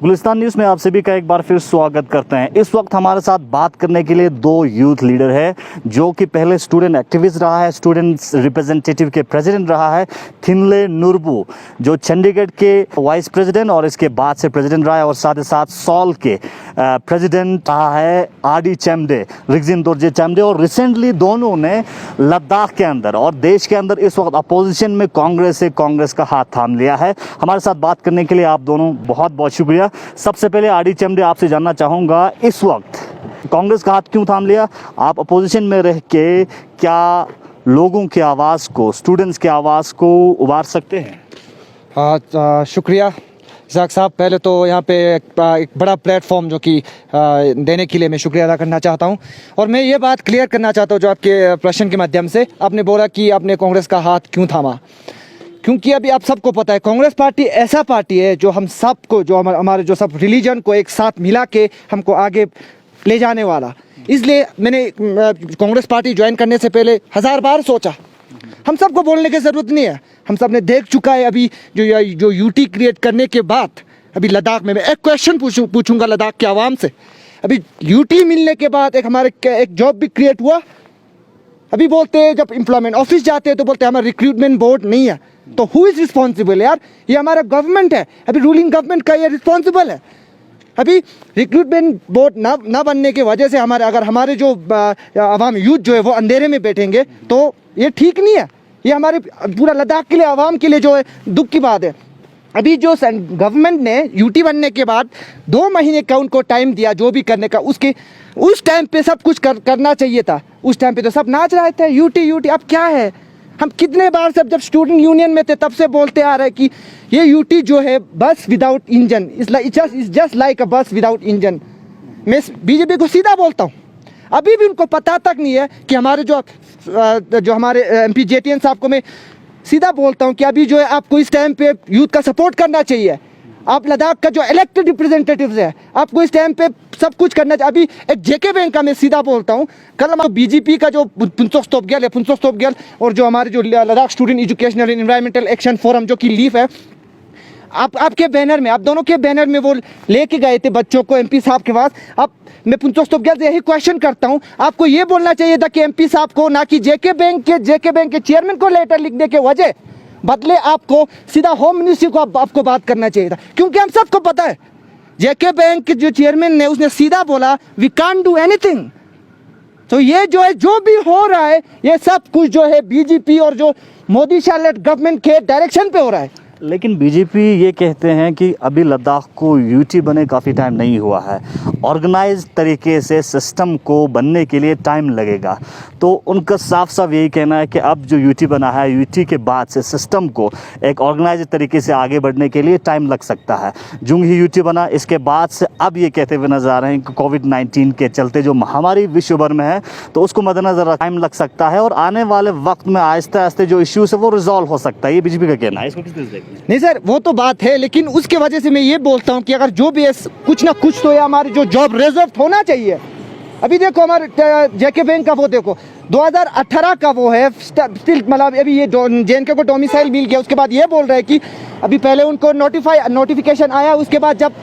Gulistan news में आप सभी का एक बार फिर स्वागत करते हैं। इस वक्त हमारे साथ बात करने के लिए दो यूथ लीडर है, जो कि पहले स्टूडेंट एक्टिविस्ट रहा है, स्टूडेंट्स रिप्रेजेंटेटिव के प्रेसिडेंट रहा है, थिनले नुरबू, जो चंडीगढ़ के वाइस प्रेसिडेंट और इसके बाद से प्रेसिडेंट रहा है, और साथ ही साथ सॉल के प्रेसिडेंट रहा है आडी चेम्डे, रिगजिन दोरजे चेम्डे। और रिसेंटली दोनों ने लद्दाख के अंदर और देश के अंदर इस वक्त अपोजिशन में कांग्रेस से कांग्रेस का हाथ थाम लिया है। हमारे साथ बात करने के लिए आप दोनों बहुत बहुत शुक्रिया। सबसे पहले आडी चेम्डे, आपसे जानना चाहूँगा, इस वक्त कांग्रेस का हाथ क्यों थाम लिया? आप अपोजिशन में रह के क्या लोगों की आवाज़ को, स्टूडेंट्स की आवाज़ को उबार सकते हैं? हाँ, शुक्रिया इसाक साहब। पहले तो यहाँ पे एक बड़ा प्लेटफॉर्म जो कि देने के लिए मैं शुक्रिया अदा करना चाहता हूँ। और मैं ये बात क्लियर करना चाहता हूँ, जो आपके प्रश्न के माध्यम से आपने बोला कि आपने कांग्रेस का हाथ क्यों थामा। क्योंकि अभी आप सबको पता है, कांग्रेस पार्टी ऐसा पार्टी है जो हम सबको, जो हमारे जो सब रिलीजन को एक साथ मिला के हमको आगे ले जाने वाला। इसलिए मैंने कांग्रेस पार्टी ज्वाइन करने से पहले 1000 बार सोचा। हम सबको बोलने की ज़रूरत नहीं है, हम सब ने देख चुका है। अभी जो यूटी क्रिएट करने के बाद अभी लद्दाख में, मैं एक क्वेश्चन पूछूंगा लद्दाख के आवाम से। अभी यूटी मिलने के बाद एक जॉब भी क्रिएट हुआ। अभी बोलते हैं, जब एम्प्लॉयमेंट ऑफिस जाते हैं तो बोलते हैं हमारा रिक्रूटमेंट बोर्ड नहीं है। तो हु इज़ रिस्पॉन्सिबल यार? ये हमारा गवर्नमेंट है, अभी रूलिंग गवर्नमेंट का ये रिस्पॉन्सिबल है। अभी रिक्रूटमेंट बोर्ड ना बनने की वजह से अगर हमारे जो आवाम यूथ जो है वो अंधेरे में बैठेंगे तो ये ठीक नहीं है। ये हमारे पूरा लद्दाख के लिए, आवाम के लिए जो है दुख की बात है। अभी जो गवर्नमेंट ने यूटी बनने के बाद 2 महीने का उनको टाइम दिया जो भी करने का, उस टाइम पे सब कुछ करना चाहिए था। उस टाइम पे तो सब नाच रहे थे यूटी। अब क्या है? हम कितने बार से जब स्टूडेंट यूनियन में थे तब से बोलते आ रहे हैं कि ये यूटी जो है बस without engine, it's just like अ बस विदाउट इंजन। मैं बीजेपी को सीधा बोलता हूँ, अभी भी उनको पता तक नहीं है कि हमारे जो हमारे एमपी जेटीएन साहब को मैं सीधा बोलता हूँ कि अभी जो है आपको इस टाइम पे यूथ का सपोर्ट करना चाहिए। आप लद्दाख का जो इलेक्टेड रिप्रेजेंटेटिव्स है, आपको इस टाइम पे सब कुछ करना चाहिए। अभी एक जेके बैंक का मैं सीधा बोलता हूँ, कल हम बीजेपी का जो पुंसोक तोपगेल और जो हमारे जो Ladakh student educational environmental action forum जो कि लीफ है, आपके बैनर में, आप दोनों के बैनर में वो लेके गए थे बच्चों को एमपी साहब के पास। मैं पुंसोक तोपगेल से यही क्वेश्चन करता हूँ, आपको ये बोलना चाहिए था कि एमपी साहब को, ना कि जेके बैंक के चेयरमैन को लेटर लिखने के वजह बदले आपको सीधा होम मिनिस्ट्री को आपको बात करना चाहिए था। क्योंकि हम सबको पता है जेके बैंक के जो चेयरमैन ने, उसने सीधा बोला वी कांट डू एनीथिंग। तो ये जो है, जो भी हो रहा है, ये सब कुछ जो है बीजेपी और जो मोदी शाह लेड गवर्नमेंट के डायरेक्शन पे हो रहा है। लेकिन बीजेपी ये कहते हैं कि अभी लद्दाख को यूटी बने काफ़ी टाइम नहीं हुआ है, ऑर्गेनाइज तरीके से सिस्टम को बनने के लिए टाइम लगेगा। तो उनका साफ साफ यही कहना है कि अब जो यूटी बना है, यूटी के बाद से सिस्टम को एक ऑर्गेनाइज तरीके से आगे बढ़ने के लिए टाइम लग सकता है। जो ही यूटी बना, इसके बाद से अब ये कहते हुए नजर आ रहे हैं कि कोविड-19 के चलते जो महामारी विश्व भर में है, तो उसको मद्देनजर टाइम लग सकता है और आने वाले वक्त में आहिस्ते आहिस्ते जो इश्यूज है वो रिजॉल्व हो सकता है। ये बीजेपी का कहना है, इसको किस तरह से? नहीं सर, वो तो बात है, लेकिन उसके वजह से मैं ये बोलता हूँ कि अगर जो भी है, कुछ ना कुछ तो ये हमारे जो जॉब रिजर्व होना चाहिए। अभी देखो हमारे जेके बैंक का वो देखो 2018 का वो है स्टिल, मतलब अभी ये जेएनके को डोमिसाइल मिल गया। उसके बाद ये बोल रहे हैं कि अभी पहले उनको नोटिफिकेशन आया, उसके बाद जब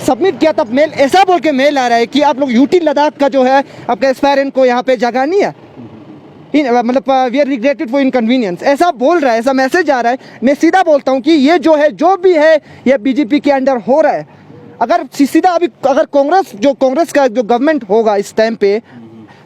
सबमिट किया तब मेल ऐसा बोल के मेल आ रहा है कि आप लोग यूटी लद्दाख का जो है आपका एस्पायरेंट को यहाँ पे जगह नहीं है, मतलब we are regretted for inconvenience, ऐसा बोल रहा है, ऐसा मैसेज आ रहा है। मैं सीधा बोलता हूँ कि ये जो है, जो भी है, ये बीजेपी के अंडर हो रहा है। अगर सीधा अभी अगर कांग्रेस का जो गवर्नमेंट होगा इस टाइम पे,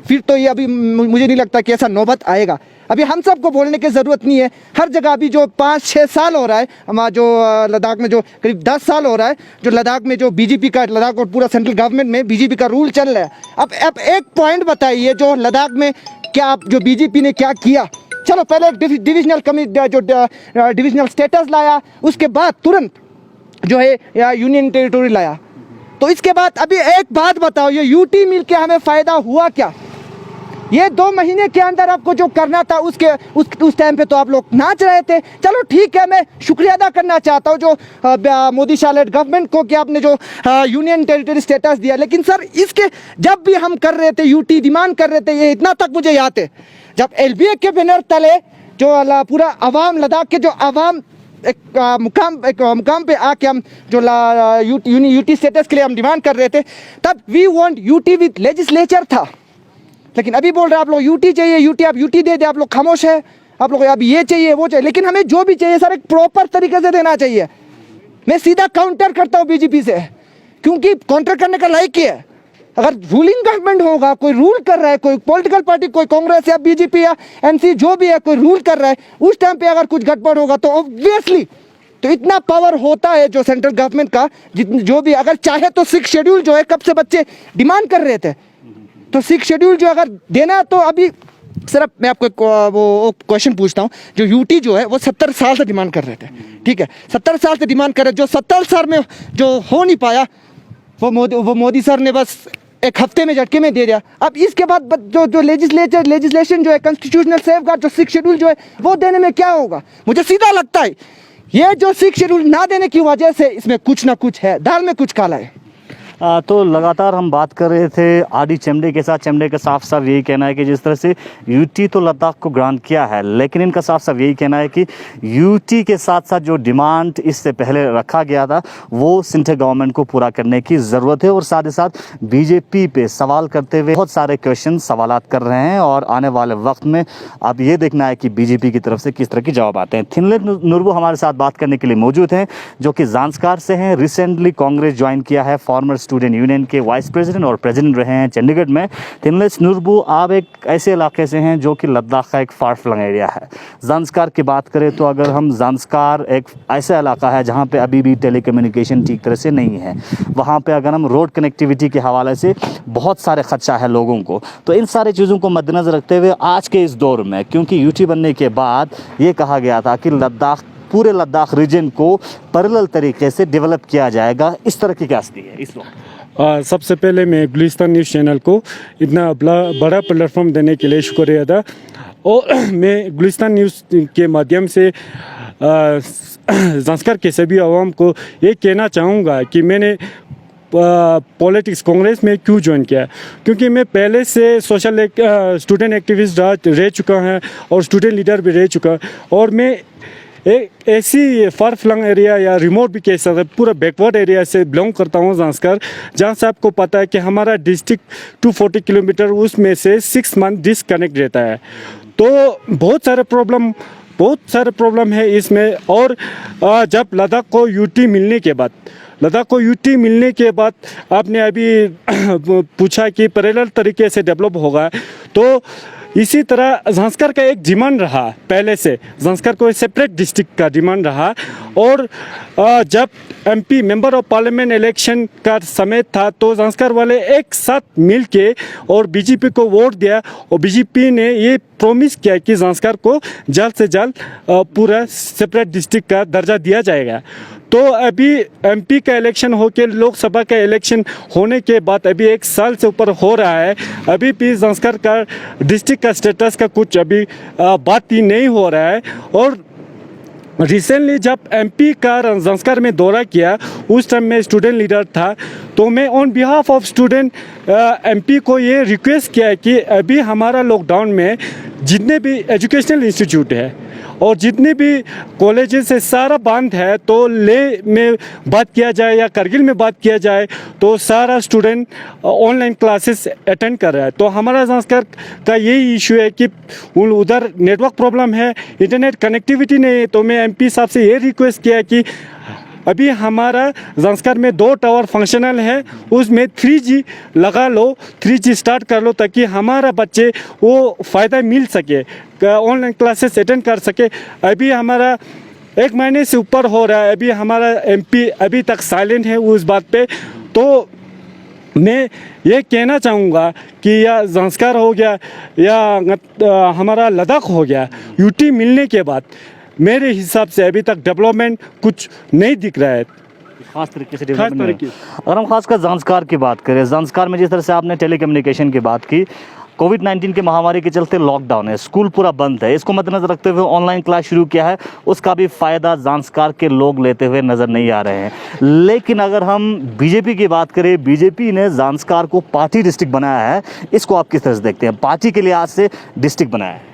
फिर तो ये अभी मुझे नहीं लगता कि ऐसा नौबत आएगा। अभी हम सबको बोलने की ज़रूरत नहीं है। हर जगह अभी जो 5-6 साल हो रहा है, हमारा जो लद्दाख में जो करीब 10 साल हो रहा है, जो लद्दाख में जो बीजेपी का, लद्दाख और पूरा सेंट्रल गवर्नमेंट में बीजेपी का रूल चल रहा है। अब एक पॉइंट बताइए, जो लद्दाख में क्या जो बीजेपी ने क्या किया? चलो पहले एक डिविजनल स्टेटस लाया, उसके बाद तुरंत जो है यूनियन टेरिटोरी लाया। तो इसके बाद अभी एक बात बताओ, ये यूटी मिल के हमें फ़ायदा हुआ क्या? ये 2 महीने के अंदर आपको जो करना था उस टाइम पे तो आप लोग नाच रहे थे। चलो ठीक है, मैं शुक्रिया अदा करना चाहता हूँ जो मोदी शाह लेड गवर्नमेंट को कि आपने जो यूनियन टेरिटरी स्टेटस दिया। लेकिन सर, इसके जब भी हम कर रहे थे, यूटी डिमांड कर रहे थे, ये इतना तक मुझे याद है, जब एलबीए के बैनर तले जो पूरा अवाम, लद्दाख के जो अवाम एक मुकाम पे आके हम जो यूटी स्टेटस के लिए हम डिमांड कर रहे थे, तब we want UT with legislature था। लेकिन अभी बोल रहे हैं आप लोग यूटी चाहिए, यूटी आप यूटी दे दे, आप लोग खामोश है, आप लोग अब ये चाहिए वो चाहिए। लेकिन हमें जो भी चाहिए सर एक प्रॉपर तरीके से देना चाहिए। मैं सीधा काउंटर करता हूँ बीजेपी से, क्योंकि काउंटर करने का लायक ही है। अगर रूलिंग गवर्नमेंट होगा, कोई रूल कर रहा है, कोई पॉलिटिकल पार्टी, कोई कांग्रेस या बीजेपी या एनसी जो भी है, कोई रूल कर रहा है, उस टाइम पे अगर कुछ गड़बड़ होगा तो ऑब्वियसली तो इतना पावर होता है जो सेंट्रल गवर्नमेंट का, जो भी अगर चाहे तो 6 शेड्यूल जो है कब से बच्चे डिमांड कर रहे थे, तो 6 शेड्यूल जो अगर देना है तो अभी सर मैं आपको वो क्वेश्चन पूछता हूँ। जो यूटी जो है वो 70 साल से डिमांड कर रहे थे, ठीक है, 70 साल से डिमांड कर रहे, जो 70 साल में जो हो नहीं पाया वो मोदी सर ने बस एक हफ्ते में झटके में दे दिया। अब इसके बाद जो लेजिस्लेशन जो है, कॉन्स्टिट्यूशनल सेफगार्ड जो 6 शेड्यूल जो है वो देने में क्या होगा? मुझे सीधा लगता है ये जो 6 शेड्यूल ना देने की वजह से इसमें कुछ ना कुछ है, दाल में कुछ काला है। तो लगातार हम बात कर रहे थे आरडी चमड़े के साथ। चमड़े का साफ साफ यही कहना है कि जिस तरह से यूटी तो लद्दाख को ग्रांट किया है, लेकिन इनका साफ साफ यही कहना है कि यूटी के साथ साथ जो डिमांड इससे पहले रखा गया था वो सेंट्रल गवर्नमेंट को पूरा करने की ज़रूरत है। और साथ ही साथ बीजेपी पे सवाल करते हुए बहुत सारे क्वेश्चन सवालात कर रहे हैं, और आने वाले वक्त में अब ये देखना है कि बीजेपी की तरफ से किस तरह के जवाब आते हैं। थिनले नुर्बू हमारे साथ बात करने के लिए मौजूद हैं, जो कि ज़ांस्कार से हैं। रिसेंटली कांग्रेस ज्वाइन किया है, फॉर्मर स्टूडेंट यूनियन के वाइस प्रेसिडेंट और प्रेसिडेंट रहे हैं चंडीगढ़ में। थिनले नुर्बू, आप एक ऐसे इलाके से हैं जो कि लद्दाख का एक फार फ्लंग एरिया है। ज़ांस्कार की बात करें तो अगर हम ज़ांस्कार एक ऐसा इलाका है जहाँ पे अभी भी टेलीकम्युनिकेशन ठीक तरह से नहीं है, वहाँ पे अगर हम रोड कनेक्टिविटी के हवाले से बहुत सारे खदशा है लोगों को। तो इन सारी चीज़ों को मद्देनज़र रखते हुए आज के इस दौर में, क्योंकि यूटी बनने के बाद ये कहा गया था कि पूरे लद्दाख रीजन को पैरेलल तरीके से डेवलप किया जाएगा, इस तरह की क्या स्थिति है इस वक्त? सबसे पहले मैं गुलिस्तान न्यूज़ चैनल को इतना बड़ा प्लेटफॉर्म देने के लिए शुक्रिया अदा। और मैं गुलिस्तान न्यूज़ के माध्यम से ज़ांस्कार के सभी आवाम को ये कहना चाहूँगा कि मैंने पॉलिटिक्स कांग्रेस में क्यों ज्वाइन किया, क्योंकि मैं पहले से सोशल स्टूडेंट एक्टिविस्ट रह चुका है और स्टूडेंट लीडर भी रह चुका, और मैं एक ऐसी फार फ्लंग एरिया या रिमोट भी कह सकते पूरा बैकवर्ड एरिया से बिलोंग करता हूँ ज़ांस्कार, जहाँ से आपको पता है कि हमारा डिस्ट्रिक्ट 240 किलोमीटर, उसमें से 6 मंथ डिसकनेक्ट रहता है। तो बहुत सारे प्रॉब्लम है इसमें। और जब लद्दाख को यूटी मिलने के बाद आपने अभी पूछा कि पैरेलल तरीके से डेवलप होगा, तो इसी तरह ज़ांस्कार का एक डिमांड रहा, पहले से ज़ांस्कार को सेपरेट डिस्ट्रिक्ट का डिमांड रहा। और जब MP member of parliament election का समय था तो ज़ांस्कार वाले एक साथ मिल के और बीजेपी को वोट दिया, और बीजेपी ने ये प्रॉमिस किया कि ज़ांस्कार को जल्द से जल्द पूरा सेपरेट डिस्ट्रिक्ट का दर्जा दिया जाएगा। तो अभी एमपी का इलेक्शन होकर लोकसभा का इलेक्शन होने के बाद अभी 1 साल से ऊपर हो रहा है, अभी भी ज़ांस्कार का डिस्ट्रिक्ट का स्टेटस का कुछ अभी बात ही नहीं हो रहा है। और रिसेंटली जब एमपी का ज़ांस्कार में दौरा किया, उस टाइम मैं स्टूडेंट लीडर था, तो मैं on behalf of student MP को ये रिक्वेस्ट किया कि अभी हमारा लॉकडाउन में जितने भी एजुकेशनल इंस्टीट्यूट है और जितने भी कॉलेजेस है सारा बंद है, तो ले में बात किया जाए या करगिल में बात किया जाए तो सारा स्टूडेंट ऑनलाइन क्लासेस अटेंड कर रहा है। तो हमारा ज़ांस्कार का यही इशू है कि उधर नेटवर्क प्रॉब्लम है, इंटरनेट कनेक्टिविटी नहीं है। तो मैं एमपी साहब से ये रिक्वेस्ट किया कि अभी हमारा ज़ांस्कार में 2 टावर फंक्शनल है, उसमें 3G लगा लो, 3G स्टार्ट कर लो, ताकि हमारा बच्चे वो फ़ायदा मिल सके, ऑनलाइन क्लासेस अटेंड कर सके। अभी हमारा 1 महीने से ऊपर हो रहा है, अभी हमारा एमपी अभी तक साइलेंट है उस बात पे। तो मैं ये कहना चाहूँगा कि या ज़ांस्कार हो गया या हमारा लद्दाख हो गया, यूटी मिलने के बाद मेरे हिसाब से अभी तक डेवलपमेंट कुछ नहीं दिख रहा है, खास तरीके से डेवलपमेंट। अगर हम खासकर ज़ांस्कार की बात करें, ज़ांस्कार में जिस तरह से आपने टेलीकम्युनिकेशन की बात की, कोविड-19 की महामारी के चलते लॉकडाउन है, स्कूल पूरा बंद है, इसको मद्देनजर रखते हुए ऑनलाइन क्लास शुरू किया है, उसका भी फ़ायदा ज़ांस्कार के लोग लेते हुए नज़र नहीं आ रहे हैं। लेकिन अगर हम बीजेपी की बात करें, बीजेपी ने ज़ांस्कार को पार्टी डिस्ट्रिक्ट बनाया है, इसको आप किस तरह से देखते हैं? पार्टी के लिहाज से डिस्ट्रिक्ट बनाया है।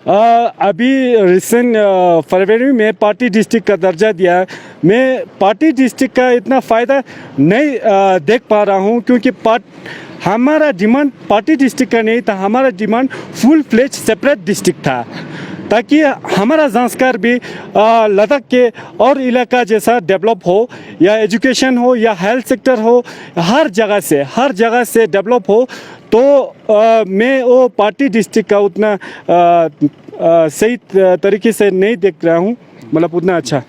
अभी रिसेंट फरवरी में पार्टी डिस्ट्रिक्ट का दर्जा दिया है। मैं पार्टी डिस्ट्रिक्ट का इतना फ़ायदा नहीं देख पा रहा हूँ, क्योंकि हमारा डिमांड पार्टी डिस्ट्रिक्ट का नहीं था, हमारा demand full fledge separate district था, ताकि हमारा ज़ांस्कर भी लद्दाख के और इलाका जैसा डेवलप हो, या एजुकेशन हो या हेल्थ सेक्टर हो, हर जगह से डेवलप हो। तो मैं वो पार्टी डिस्ट्रिक्ट का उतना सही तरीके से नहीं देख रहा हूँ, मतलब उतना अच्छा।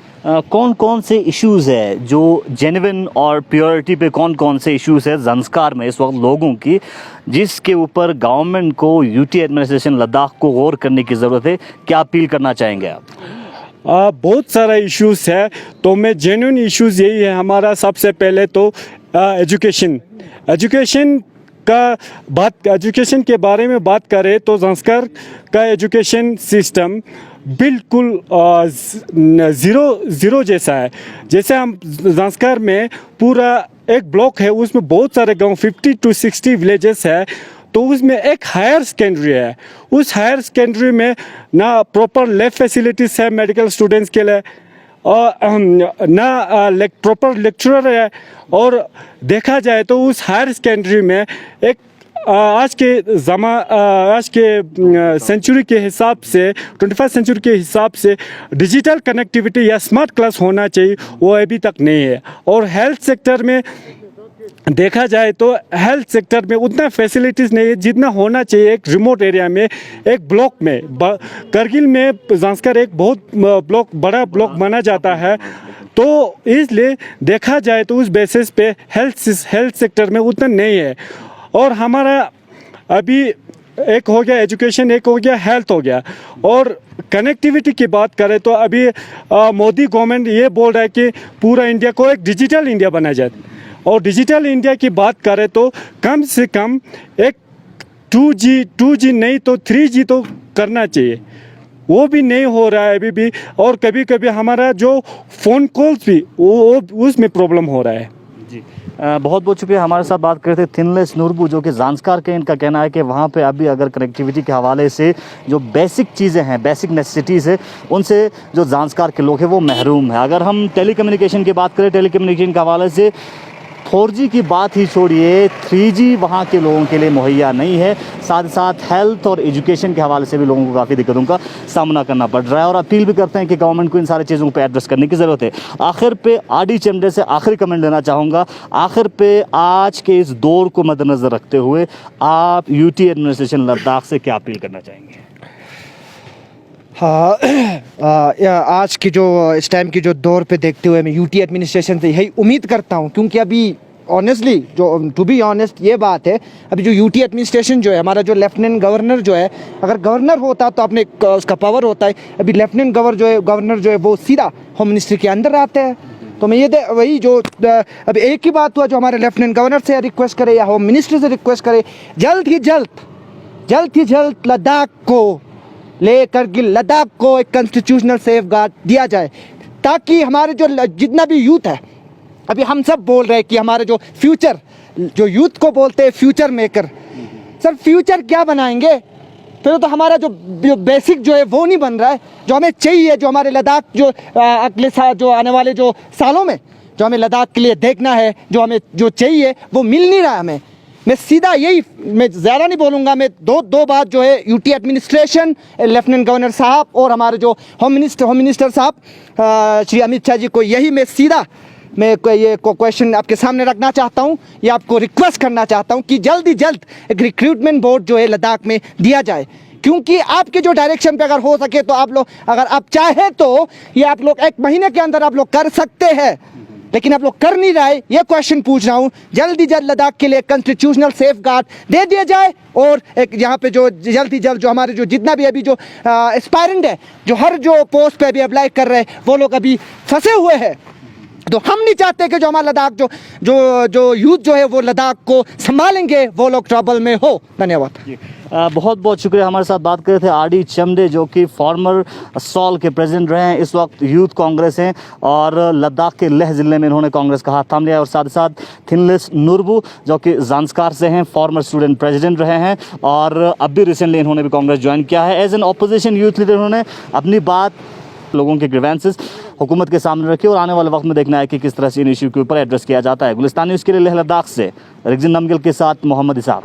कौन कौन से इश्यूज़ है जो जेन्युइन और प्योरिटी पे कौन कौन से इश्यूज़ है ज़ांस्कर में इस वक्त लोगों की, जिसके ऊपर गवर्नमेंट को यूटी एडमिनिस्ट्रेशन लद्दाख को गौर करने की ज़रूरत है? क्या अपील करना चाहेंगे आप? बहुत सारा इश्यूज़ है, तो मैं जेन्युइन इश्यूज़ यही है हमारा। सबसे पहले तो एजुकेशन के बारे में बात करें तो ज़ांस्कर का एजुकेशन सिस्टम बिल्कुल ज़ीरो जैसा है। जैसे हम ज़ांस्कर में पूरा एक ब्लॉक है, उसमें बहुत सारे गांव 50 to 60 विलेजेस है, तो उसमें एक हायर सेकेंडरी है। उस हायर सेकेंडरी में ना प्रॉपर लैब फैसिलिटीज़ है मेडिकल स्टूडेंट्स के लिए, और ना प्रॉपर लेक्चरर है। और देखा जाए तो उस हायर सेकेंडरी में एक आज के सेंचुरी के हिसाब से 21st सेंचुरी के हिसाब से डिजिटल कनेक्टिविटी या स्मार्ट क्लास होना चाहिए, वो अभी तक नहीं है। और हेल्थ सेक्टर में देखा जाए तो हेल्थ सेक्टर में उतना फैसिलिटीज़ नहीं है जितना होना चाहिए एक रिमोट एरिया में, एक ब्लॉक में। करगिल में ज़ांस्कर एक बहुत बड़ा ब्लॉक माना जाता है, तो इसलिए देखा जाए तो उस बेसिस पे हेल्थ सेक्टर में उतना नहीं है। और हमारा अभी एक हो गया एजुकेशन, एक हो गया हेल्थ हो गया। और कनेक्टिविटी की बात करें तो अभी मोदी गवर्नमेंट ये बोल रहा है कि पूरा इंडिया को एक डिजिटल इंडिया बनाया जाए। और डिजिटल इंडिया की बात करें तो कम से कम एक 2G नहीं तो 3G तो करना चाहिए, वो भी नहीं हो रहा है अभी भी। और कभी कभी हमारा जो फ़ोन कॉल्स भी वो उसमें प्रॉब्लम हो रहा है। जी, बहुत बहुत शुक्रिया। हमारे साथ बात करते थिनले स्नुरबू, जो कि ज़ांस्कर के, इनका कहना है कि वहाँ पे अभी अगर कनेक्टिविटी के हवाले से जो बेसिक चीज़ें हैं, बेसिक नेसेसिटीज़ है, उनसे जो ज़ांस्कर के लोग हैं वो महरूम है। अगर हम टेलीकम्युनिकेशन की बात करें, टेलीकम्युनिकेशन के हवाले से 4G की बात ही छोड़िए, 3G वहाँ के लोगों के लिए मुहैया नहीं है। साथ ही साथ हेल्थ और एजुकेशन के हवाले से भी लोगों को काफ़ी दिक्कतों का सामना करना पड़ रहा है। और अपील भी करते हैं कि गवर्नमेंट को इन सारी चीज़ों पर एड्रेस करने की ज़रूरत है। आखिर पे आरडी चंडे से आखिरी कमेंट लेना चाहूँगा। आखिर पे आज के इस दौर को मद्देनज़र रखते हुए आप यूटी एडमिनिस्ट्रेशन लद्दाख से क्या अपील करना चाहेंगे? आज की जो इस टाइम की जो दौर पे देखते हुए मैं यूटी एडमिनिस्ट्रेशन से यही उम्मीद करता हूँ, क्योंकि अभी ऑनेस्टली जो टू बी ऑनेस्ट ये बात है, अभी जो यूटी एडमिनिस्ट्रेशन जो है, हमारा जो लेफ्टिनेंट गवर्नर जो है, अगर गवर्नर होता तो अपने उसका पावर होता है। अभी लेफ्टिनेंट गवर्नर जो है वो सीधा होम मिनिस्ट्री के अंदर आते हैं। तो मैं ये वही जो अभी एक ही बात हुआ, जो हमारे लेफ्टिनेंट गवर्नर से रिक्वेस्ट करे या होम मिनिस्ट्री से रिक्वेस्ट करे, जल्द ही जल्द लद्दाख को लद्दाख को एक कॉन्स्टिट्यूशनल सेफगार्ड दिया जाए, ताकि हमारे जो जितना भी यूथ है, अभी हम सब बोल रहे हैं कि हमारे जो फ्यूचर, जो यूथ को बोलते हैं फ्यूचर मेकर, सर फ्यूचर क्या बनाएंगे? फिर तो हमारा जो बेसिक जो है वो नहीं बन रहा है, जो हमें चाहिए, जो हमारे लद्दाख जो अगले साल जो आने वाले जो सालों में जो हमें लद्दाख के लिए देखना है, जो हमें जो चाहिए वो मिल नहीं रहा है हमें। मैं सीधा यही, मैं ज़्यादा नहीं बोलूँगा, मैं दो बात जो है यूटी एडमिनिस्ट्रेशन, लेफ्टिनेंट गवर्नर साहब और हमारे जो होम मिनिस्टर साहब श्री अमित शाह जी को यही मैं सीधा ये क्वेश्चन आपके सामने रखना चाहता हूँ, या आपको रिक्वेस्ट करना चाहता हूँ कि जल्द ही जल्द एक रिक्रूटमेंट बोर्ड जो है लद्दाख में दिया जाए। क्योंकि आपके जो डायरेक्शन पे अगर हो सके तो आप लोग, अगर आप चाहें तो ये आप लोग 1 महीने के अंदर आप लोग कर सकते हैं, लेकिन आप लोग कर नहीं रहे। ये क्वेश्चन पूछ रहा हूँ, जल्द ही जल्द लद्दाख के लिए कॉन्स्टिट्यूशनल सेफगार्ड दे दिया जाए। और एक यहाँ पे जो जल्द ही जल्द जो हमारे जो जितना भी अभी जो एस्पायरेंट है, जो हर जो पोस्ट पे अभी अप्लाई कर रहे हैं, वो लोग अभी फंसे हुए हैं, तो हम नहीं चाहते कि जो हमारा लद्दाख जो यूथ जो है वो लद्दाख को संभालेंगे वो लोग ट्रबल में हो। धन्यवाद। बहुत बहुत शुक्रिया। हमारे साथ बात कर रहे थे आरडी चमडे, जो कि फॉर्मर सॉल के प्रेसिडेंट रहे हैं, इस वक्त यूथ कांग्रेस हैं और लद्दाख के लेह ज़िले में इन्होंने कांग्रेस का हाथ थाम लिया। और साथ ही साथ थिनले नुरबू, जो कि ज़ांस्कार से हैं, फॉर्मर स्टूडेंट प्रेसिडेंट रहे हैं और अभी रिसेंटली इन्होंने भी कांग्रेस ज्वाइन किया है। As an opposition youth leader इन्होंने अपनी बात, लोगों के ग्रीवेंसेस हुकूमत के सामने रखी और आने वाले वक्त में देखना है कि किस तरह से इन इशू के ऊपर एड्रेस किया जाता है। गुलिस्तान न्यूज़ के लिए लेह लद्दाख से रिगजिन नमगिल के साथ मोहम्मद इसाक।